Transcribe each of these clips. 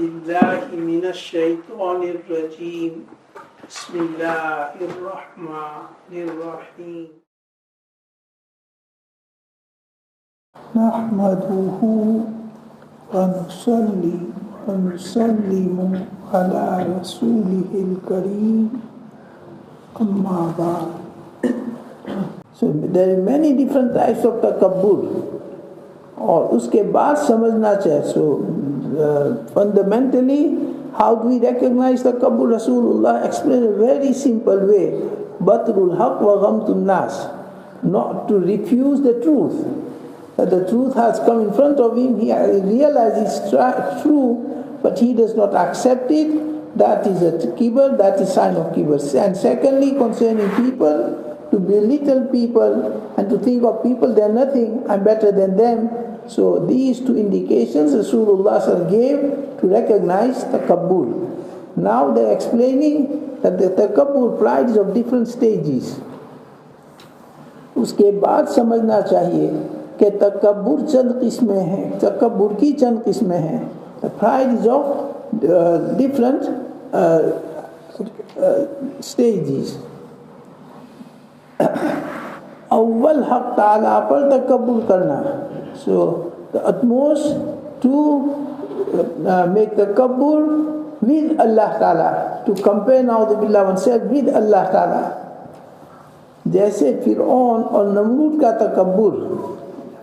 بالله من الشيطان الرجيم بسم الله الرحمن الرحيم نحمده ونصلي ونسلم على رسوله الكريم أما بعد. So there are many different types of takabbur. और उसके बाद समझना चाहिए. So fundamentally, how do we recognize takabbur? Rasulullah explained a very simple way: batrul haq wa ghamtun nas, not to refuse the truth. That the truth has come in front of him, he realizes it's true, but he does not accept it. That is a kibr, that is sign of kibr. And secondly, concerning people, to belittle people and to think of people, they are nothing, I'm better than them. So these two indications Rasulullah gave to recognize takabbur. Now they are explaining that the takabbur, pride, is of different stages. उसके बाद समझना चाहिए कि तकब्बुर चंद किस्में हैं, तकब्बुर की चंद किस्में हैं. The pride is of different stages. अव्वल हक ताला पर तकब्बुर करना. So the utmost to make takabbur with Allah Ta'ala, to compare na'udhu oneself with Allah Ta'ala. जैसे फिरौन और नमरूद का तकब्बुर.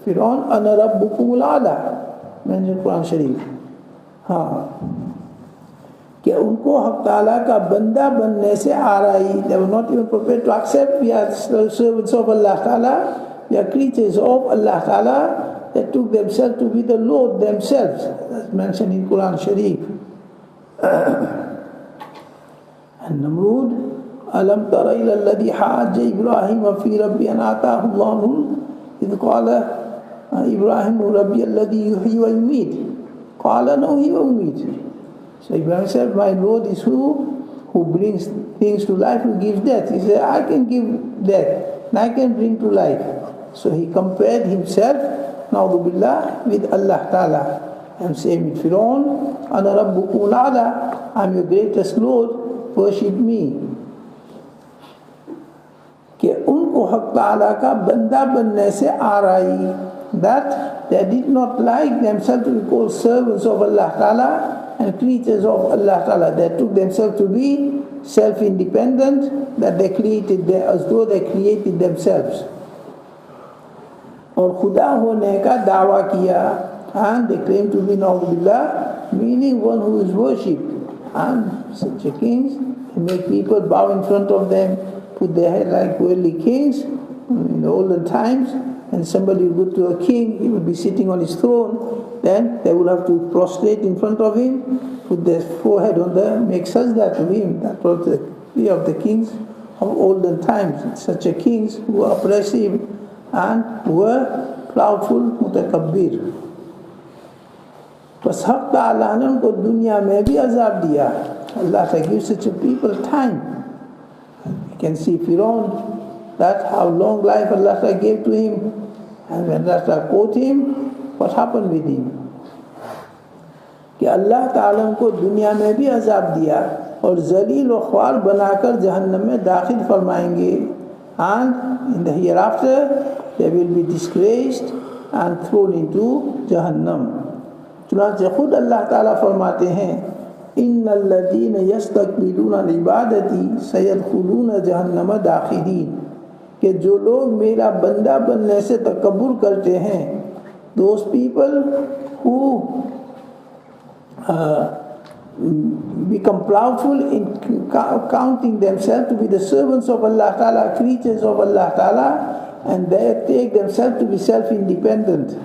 फिरौन अना रब्बुकुमुल आला, मैंने कुरान शरीफ. हाँ, कि उनको हक़ ताला का बंदा बनने से आराई. They were not even prepared to accept we are servants of Allah Ta'ala, we are creatures of Allah Ta'ala. They took themselves to be the Lord themselves, as mentioned in Quran Sharif. And Namrud, ألم تر إلى الذي حاج إبراهيم في ربي أن آتاه الله إذ قال إبراهيم ربي الذي يحيي ويميت قال نحيي ويميت. So Ibrahim said, my Lord is who brings things to life, who gives death. He said, I can give death and I can bring to life. So he compared himself, na'udhu billah, with Allah Ta'ala. I'm saying with Fir'aun, Ana Rabbukum Ala, I'm your greatest Lord, worship me. कि उनको हक़ ताला का बंदा बनने से आराई, that they did not like themselves to be called servants of Allah Ta'ala and creatures of Allah Ta'ala. They took themselves to be self-independent, that they created as though they created themselves. और खुदा होने का दावा किया, and they claim to be na'udhu, meaning one who is worshipped. And such a kings, they make people bow in front of them, put their head like worldly kings in the olden times. And somebody would go to a king, he would be sitting on his throne, then they would have to prostrate in front of him, put their forehead on make sajda to him. That was the way of the kings of olden times. Such a kings who were oppressive and were proudful, mutakabbir. बस हक़ ताला ने उनको दुनिया में भी अज़ाब दिया. Allah gives such a people time. You can see Fir'aun, that how long life Allah gave to him, and when Allah caught him, what happened with him? कि अल्लाह ताला उनको दुनिया में भी अज़ाब दिया और ज़लील और ख्वार बनाकर जहन्नम में दाखिल फरमाएंगे. And in the hereafter they will be disgraced and thrown into Jahannam. चुनांचे खुद अल्लाह ताला फरमाते हैं, इन्नल्लज़ीन यस्तकबिरून अन इबादती सयदखुलून जहन्नम दाखिलीन, कि जो लोग मेरा बंदा बनने से तकब्बुर करते हैं, those people who become proudful in counting themselves to be the servants of Allah Ta'ala, creatures of Allah Ta'ala, and they take themselves to be self-independent.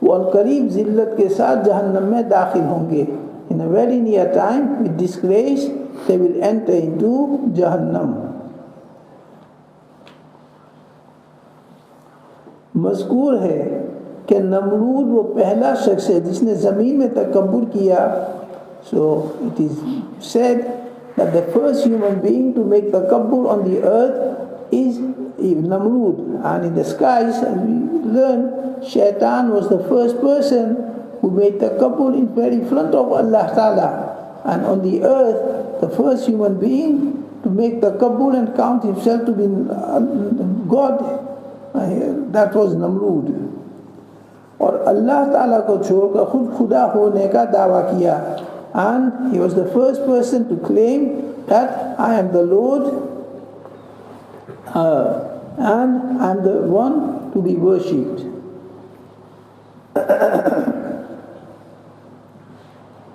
वो अनकरीब ज़िल्लत के साथ जहन्नम में दाखिल होंगे. In a very near time, with disgrace, they will enter into Jahannam. मज़कूर है कि नमरूद वो पहला शख्स है जिसने ज़मीन में तकब्बुर किया. So it is said that the first human being to make takabbur on the earth is Namrud. And in the skies, as we learn, Shaitan was the first person who made takabbur in very front of Allah Ta'ala. And on the earth, the first human being to make takabbur and count himself to be God, that was Namrud. और अल्लाह ताला को छोड़कर खुद खुदा होने का दावा किया. And he was the first person to claim that I am the Lord and I am the one to be worshipped.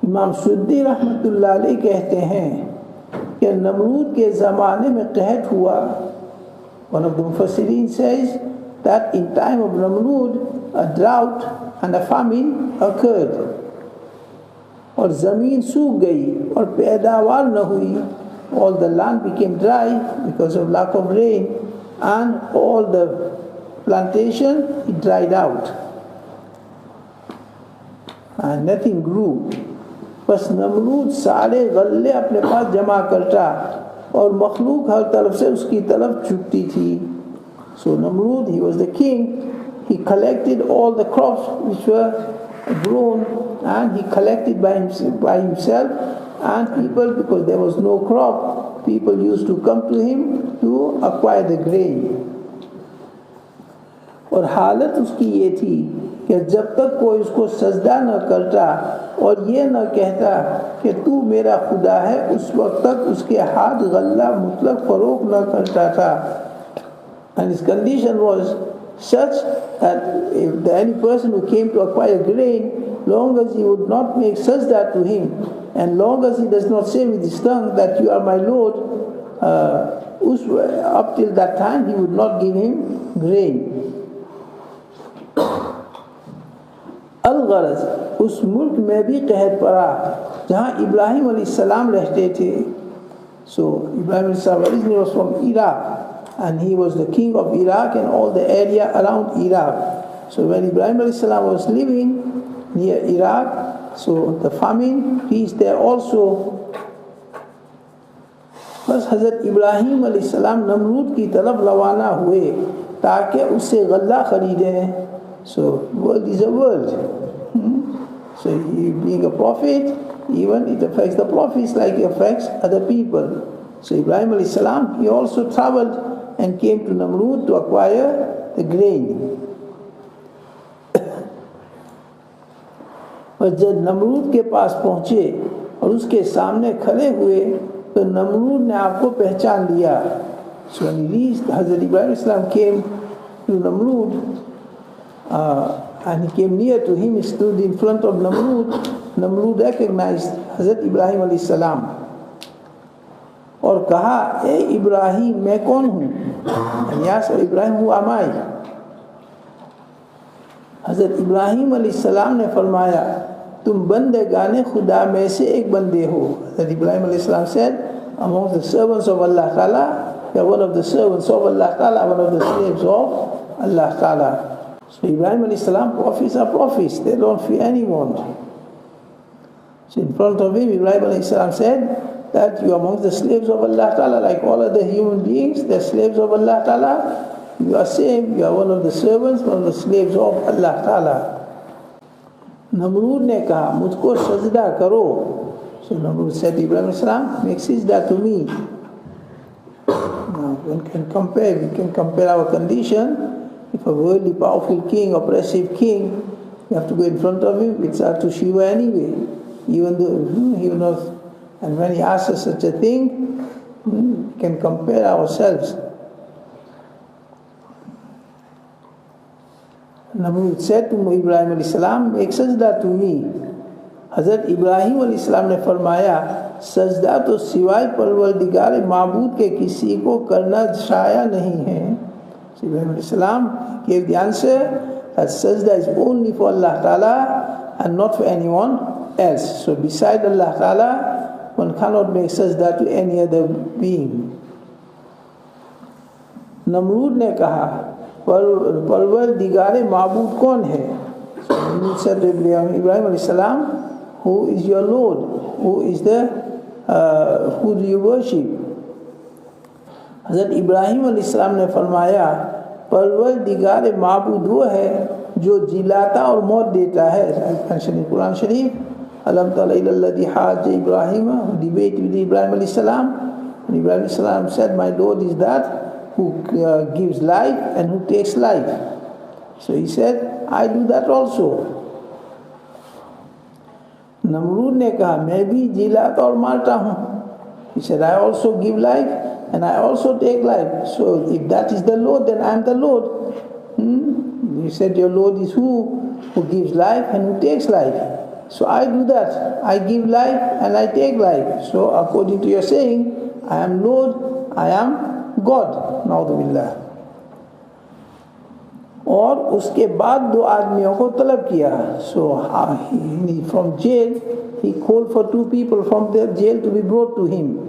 इमाम सुद्दी रहमतुल्लाह अलैह कहते हैं कि नमरूद के ज़माने में कहत हुआ. One of the Mufassirin says that in time of Namrud, a drought and a famine occurred. और ज़मीन सूख गई और पैदावार न हुई. All the land became dry because of lack of rain, and all the plantation it dried out and nothing grew. बस नमरूद सारे गल्ले अपने पास जमा करता और मखलूक हर तरफ से उसकी तरफ झुकती थी. So Namrud, he was the king. He collected all the crops which were grown, and he collected by himself, and people, because there was no crop, people used to come to him to acquire the grain. और हालत उसकी ये थी कि जब तक कोई उसको सजदा न करता और ये न कहता कि तू मेरा खुदा है, उस वक्त तक उसके हाथ गल्ला मुतलक फरोख न करता था. And his condition was such that if any person who came to acquire grain, long as he would not make sajda to him, and long as he does not say with his tongue that you are my Lord, up till that time he would not give him grain. Al-Gharz, उस मुल्क में भी कहत पड़ा जहाँ इब्राहिम अलैहिस्सलाम रहते थे. So Ibrahim अलैहिस्सलाम originally was from Iraq, and he was the king of Iraq and all the area around Iraq. So when Ibrahim अलैहिस्सलाम was living near Iraq, so the famine reached there also. बस हज़रत इब्राहिम अलैहिस्सलाम नमरूद की तरफ रवाना हुए ताकि उससे गल्ला खरीदें. So world is a world. So he, being a prophet, even it affects the prophets like it affects other people. So Ibrahim alayhi salam, he also traveled and came to Namrud to acquire the grain. और जब नमरूद के पास पहुँचे और उसके सामने खड़े हुए तो नमरूद ने आपको पहचान लिया. So when he reached, Hazrat Ibrahim Islam came to Namrud, and he came near to him, he stood in front of Namrud. Namrud recognized Hazrat Ibrahim alayhi salam और कहा, ए इब्राहिम मैं कौन हूँ? And he asked Ibrahim, who am I? Hazrat Ibrahim alayhi salam ने फरमाया, तुम बंदेगाने खुदा में से एक बंदे हो. Hazrat Ibrahim alayhi salam said, among the servants of Allah Ta'ala, you are one of the servants of Allah Ta'ala, one of the slaves of Allah Ta'ala. So Ibrahim alayhi salam, prophets are prophets, they don't fear anyone. So in front of him, Ibrahim alayhi salam said that you are among the slaves of Allah Ta'ala, like all other human beings, they're slaves of Allah Ta'ala. You are same, you are one of the servants, one of the slaves of Allah Ta'ala. Namrud ne kaha, mujhko sajda karo. So Namrud said, Ibrahim alayhi salam, make sajda to me. Now we can compare our condition. If a worldly powerful king, oppressive king, you have to go in front of him, it's hard to shiva anyway. Even though he will not, and when he asks us such a thing, we can compare ourselves. Namrud said to Ibrahim alayhi salam, make sajda to me. Hazrat Ibrahim alayhi salam ने फरमाया, सजदा तो सिवाय परवरदिगार माबूद के किसी को करना शाया नहीं है. So Ibrahim alayhi salam gave the answer that sajda is only for Allah Ta'ala and not for anyone else. So beside Allah Ta'ala, one cannot make sajda to any other being. Namrud ने कहा, परवरदिगार माबूद कौन है? So Namrud said to Ibrahim alayhi salam, who is your Lord? Who do you worship? Hazrat Ibrahim alayhi salam ने फरमाया, परवरदिगार माबूद वो है जो जिलाता और मौत देता है. Quran Sharif, Alam tara ila alladhi hajja Ibrahim, who debated with Ibrahim alayhi salam. And Ibrahim alayhi salam said, my Lord is that who gives life and who takes life. So he said, I do that also. Namrud ne kaha, मैं भी जिलाता और मारता हूँ. He said, I also give life and I also take life. So if that is the Lord, then I am the Lord. He said, your Lord is who gives life and who takes life. So I do that. I give life and I take life. So according to your saying, I am Lord, I am God. Naudhubillah. और उसके बाद दो आदमियों को तलब किया. So from jail he called for two people from the jail to be brought to him.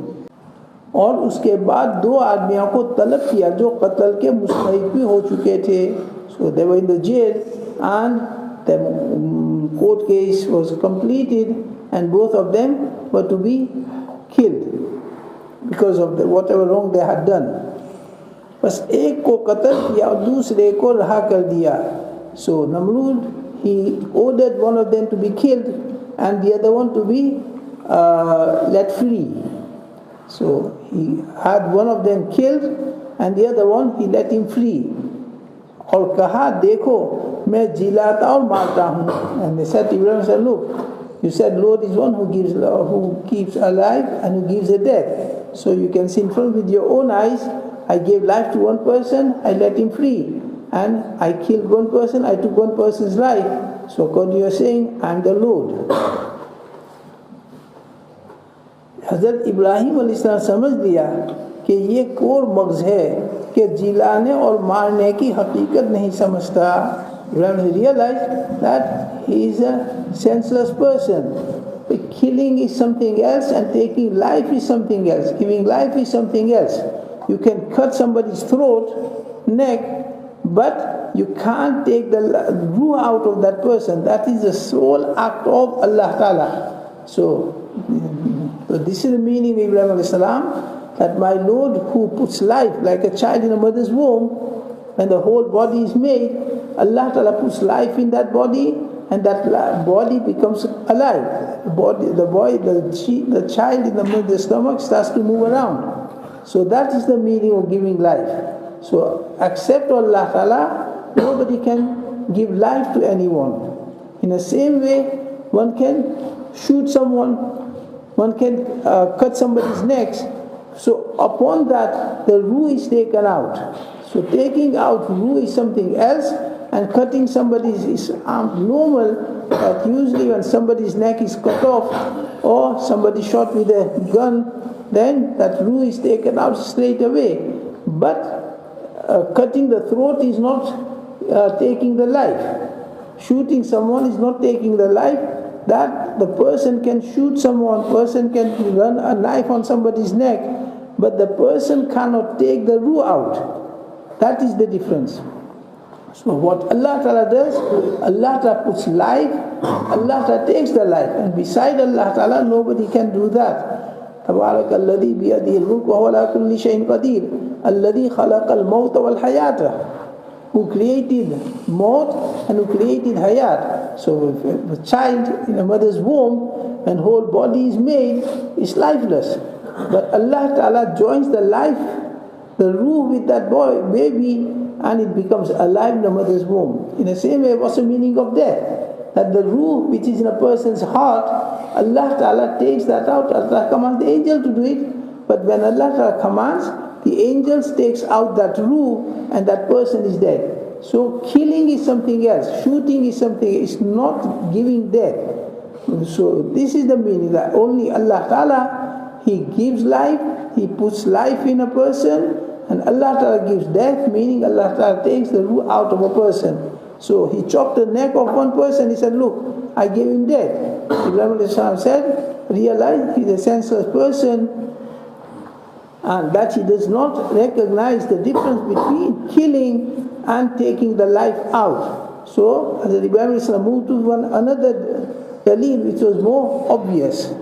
और उसके बाद दो आदमियों को तलब किया जो कत्ल के मुस्तहिक भी हो चुके थे. So they were in the jail and the court case was completed and both of them were to be killed because of whatever wrong they had done. बस एक को कत्ल किया और दूसरे को रहा कर दिया. So Namrud, he ordered one of them to be killed and the other one to be let free. So he had one of them killed and the other one he let him free. और कहा देखो मैं जिलाता और मारता हूँ. And they said to Ibrahim, said, look, you said Lord is one who keeps alive and who gives a death. So you can see in front with your own eyes, I gave life to one person, I let him free. And I killed one person, I took one person's life. So according to your saying, I am the Lord. Hadhrat Ibrahim अलैहिस्सलाम समझ लिया कि ये core मगज़ है कि जिलाने और मारने की हकीकत नहीं समझता. Ibrahim realized that he is a senseless person. Killing is something else and taking life is something else. Giving life is something else. You can cut somebody's throat, neck, but you can't take the ruh out of that person. That is the sole act of Allah Ta'ala. So this is the meaning of Ibrahim alayhi salam, that my Lord who puts life like a child in a mother's womb, when the whole body is made, Allah Ta'ala puts life in that body and that body becomes alive. The child in the mother's stomach starts to move around. So that is the meaning of giving life. So except Allah Ta'ala, nobody can give life to anyone. In the same way, one can shoot someone, one can cut somebody's neck. So upon that, the ruh is taken out. So taking out ruh is something else, and cutting somebody's arm normal. That usually when somebody's neck is cut off or somebody shot with a gun, then that ruh is taken out straight away. But cutting the throat is not taking the life. Shooting someone is not taking the life. That the person can shoot someone, person can run a knife on somebody's neck, but the person cannot take the ruh out. That is the difference. So what Allah Ta'ala does, Allah Ta'ala puts life, Allah Ta'ala takes the life, and beside Allah Ta'ala nobody can do that. تبارك الذي بيده الملك وهو على كل شيء قدير الذي خلق الموت والحياة, who created maut and who created hayat. So the child in a mother's womb and whole body is made is lifeless, but Allah Ta'ala joins the life, the ruh with that baby, and it becomes alive in the mother's womb. In the same way, what's the meaning of death? That the ruh which is in a person's heart, Allah Ta'ala takes that out. Allah commands the angel to do it, but when Allah Ta'ala commands, the angels takes out that ruh and that person is dead. So killing is something else, shooting is something, it's not giving death. So this is the meaning, that only Allah Ta'ala, He gives life, He puts life in a person, and Allah Ta'ala gives death, meaning Allah Ta'ala takes the ruh out of a person. So He chopped the neck of one person, He said, look, I gave him death. Ibrahim alayhi salam said, realize he's a senseless person, and that he does not recognize the difference between killing and taking the life out. So Hazrat Ibrahim alayhi salam moved to another dalil which was more obvious.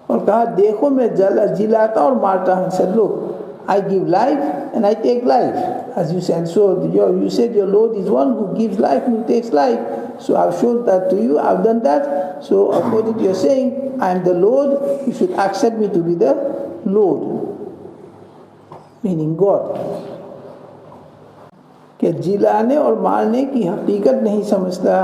और कहा देखो मैं जिलाता और मारता हूँ. Said, look, I give life and I take life, as you said. So you said your Lord is one who gives life and who takes life. So I've shown that to you, I've done that. So according to your saying, I am the Lord, you should accept me to be the Lord, meaning God. कि जिलाने और मारने की हकीकत नहीं समझता,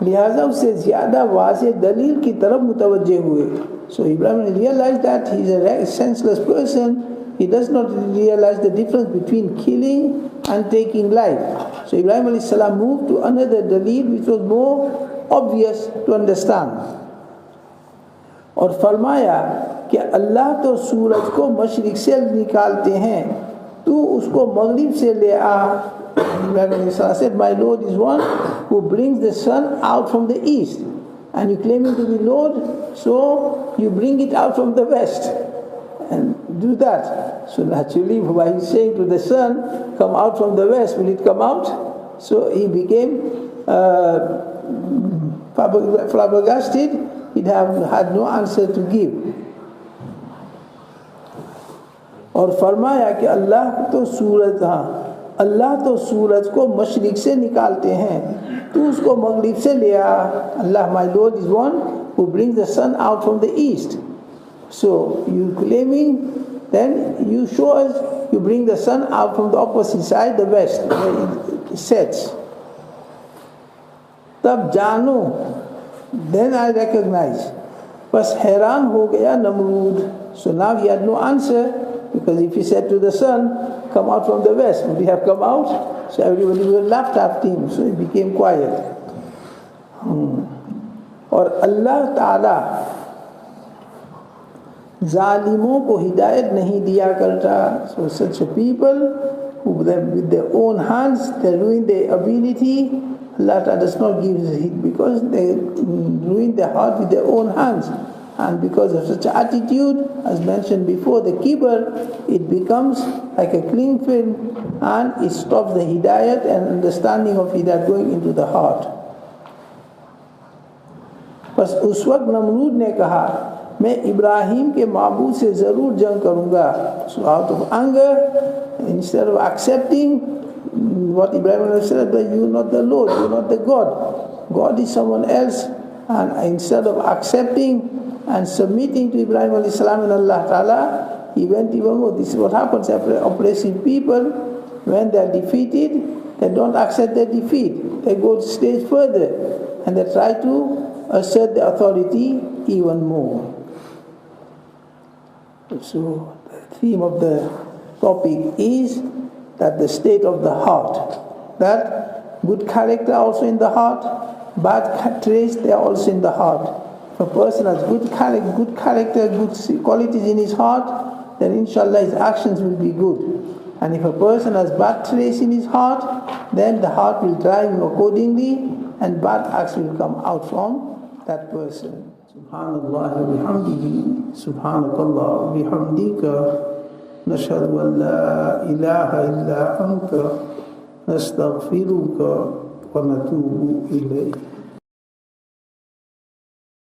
लिहाजा उससे ज़्यादा वाज़ेह दलील की तरफ मुतवज्जे हुए. So Ibrahim realized that he is a senseless person. He does not realize the difference between killing and taking life. So Ibrahim alayhi salam moved to another dalil which was more obvious to understand. और फरमाया कि अल्लाह तो सूरज को मशरिक से निकालते हैं, तू उसको मगरिब से ले आ. Ibrahim said, my Lord is one who brings the sun out from the east, and you claim him to be Lord, so you bring it out from the west and do that. So naturally, by he's saying to the sun, come out from the west, will it come out? So he became flabbergasted. He'd had no answer to give. और फरमाया कि अल्लाह तो सूरज को मशरिक से निकालते हैं, तू उसको मगरिब से ले आ. Allah, my Lord, is one who brings the sun out from the east. So you claiming, then you show us, you bring the sun out from the opposite side, the west, where it sets. तब जानो, then I recognize. बस हैरान हो गया Namrud. So now he had no answer, because if he said to the sun, come out from the west, would he have come out? So everybody would have laughed at him, so he became quiet. और अल्लाह ताला जालिमों को हिदायत नहीं दिया करता. So such a people who with their own hands they ruin their ability, Allah Ta'ala does not give it, because they ruin their heart with their own hands. And because of such attitude, as mentioned before, the kibr, it becomes like a cling film, and it stops the hidayat and understanding of hidayat going into the heart. बस उस वक्त नमरूद ने कहा, मैं इब्राहिम के माबूद से ज़रूर जंग करूँगा. So out of anger, instead of accepting what Ibrahim said, that you are not the Lord, you are not the God. God is someone else. And instead of accepting and submitting to Ibrahim alayhi salam and Allah Ta'ala, he went even more. This is what happens after oppressive people. When they are defeated, they don't accept their defeat. They go a stage further and they try to assert the authority even more. So the theme of the topic is that the state of the heart, that good character also in the heart, bad traits they are also in the heart. If a person has good character, good qualities in his heart, then inshallah his actions will be good. And if a person has bad traits in his heart, then the heart will drive him accordingly, and bad acts will come out from that person. Subhanallah wa bihamdihi, subhanakallah wa bihamdika, nashhadu an la ilaha illa anta, nastaghfiruka wa natubu ilayk.